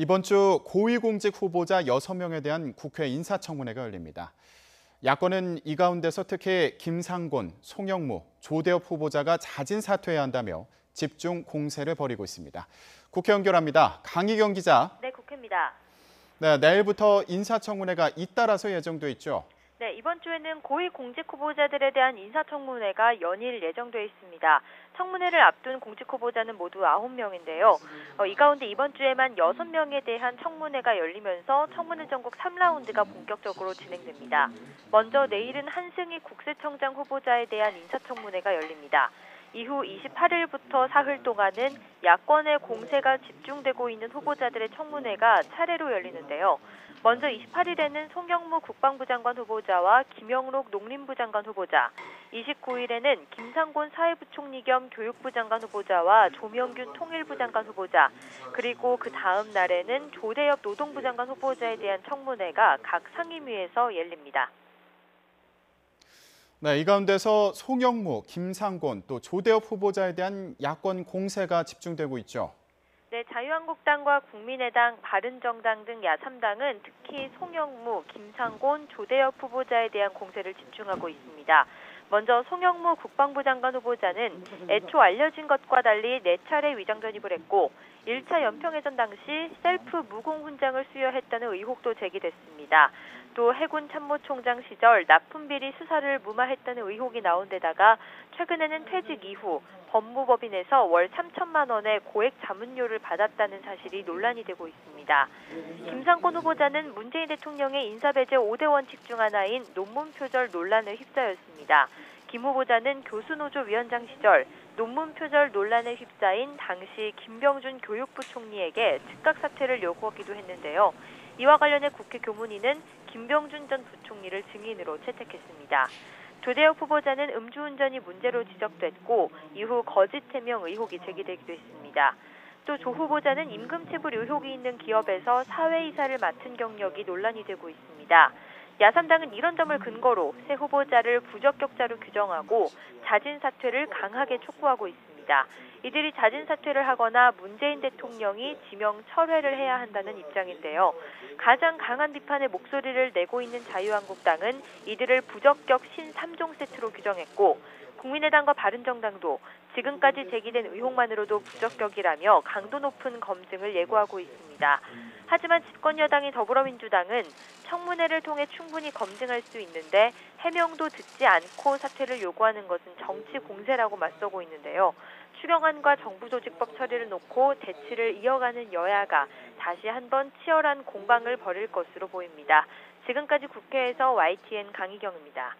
이번 주 고위공직 후보자 6명에 대한 국회 인사청문회가 열립니다. 야권은 이 가운데서 특히 김상곤, 송영무, 조대엽 후보자가 자진 사퇴해야 한다며 집중 공세를 벌이고 있습니다. 국회 연결합니다. 강희경 기자. 네, 국회입니다. 네, 내일부터 인사청문회가 잇따라서 예정돼 있죠. 네, 이번 주에는 고위공직 후보자들에 대한 인사청문회가 연일 예정돼 있습니다. 청문회를 앞둔 공직 후보자는 모두 9명인데요. 이 가운데 이번 주에만 6명에 대한 청문회가 열리면서 청문회 전국 3라운드가 본격적으로 진행됩니다. 먼저 내일은 한승희 국세청장 후보자에 대한 인사청문회가 열립니다. 이후 28일부터 사흘 동안은 야권의 공세가 집중되고 있는 후보자들의 청문회가 차례로 열리는데요. 먼저 28일에는 송영무 국방부 장관 후보자와 김영록 농림부 장관 후보자, 29일에는 김상곤 사회부총리 겸 교육부 장관 후보자와 조명균 통일부 장관 후보자, 그리고 그 다음 날에는 조대엽 노동부 장관 후보자에 대한 청문회가 각 상임위에서 열립니다. 네, 이 가운데서 송영무, 김상곤, 또 조대엽 후보자에 대한 야권 공세가 집중되고 있죠. 네, 자유한국당과 국민의당, 바른정당 등 야3당은 특히 송영무, 김상곤, 조대엽 후보자에 대한 공세를 집중하고 있습니다. 먼저 송영무 국방부 장관 후보자는 애초 알려진 것과 달리 4차례 위장 전입을 했고 1차 연평해전 당시 셀프 무공 훈장을 수여했다는 의혹도 제기됐습니다. 또 해군 참모총장 시절 납품비리 수사를 무마했다는 의혹이 나온 데다가 최근에는 퇴직 이후 법무법인에서 월 3천만 원의 고액 자문료를 받았다는 사실이 논란이 되고 있습니다. 김상곤 후보자는 문재인 대통령의 인사배제 5대 원칙 중 하나인 논문 표절 논란에 휩싸였습니다. 김 후보자는 교수노조 위원장 시절 논문 표절 논란에 휩싸인 당시 김병준 교육부 총리에게 즉각 사퇴를 요구하기도 했는데요. 이와 관련해 국회 교문위는 김병준 전 부총리를 증인으로 채택했습니다. 조대엽 후보자는 음주운전이 문제로 지적됐고 이후 거짓 해명 의혹이 제기되기도 했습니다. 또 조 후보자는 임금체불 의혹이 있는 기업에서 사회이사를 맡은 경력이 논란이 되고 있습니다. 야3당은 이런 점을 근거로 새 후보자를 부적격자로 규정하고 자진 사퇴를 강하게 촉구하고 있습니다. 이들이 자진 사퇴를 하거나 문재인 대통령이 지명 철회를 해야 한다는 입장인데요. 가장 강한 비판의 목소리를 내고 있는 자유한국당은 이들을 부적격 신3종 세트로 규정했고 국민의당과 바른정당도 지금까지 제기된 의혹만으로도 부적격이라며 강도 높은 검증을 예고하고 있습니다. 하지만 집권여당인 더불어민주당은 청문회를 통해 충분히 검증할 수 있는데 해명도 듣지 않고 사퇴를 요구하는 것은 정치 공세라고 맞서고 있는데요. 추경안과 정부조직법 처리를 놓고 대치를 이어가는 여야가 다시 한번 치열한 공방을 벌일 것으로 보입니다. 지금까지 국회에서 YTN 강희경입니다.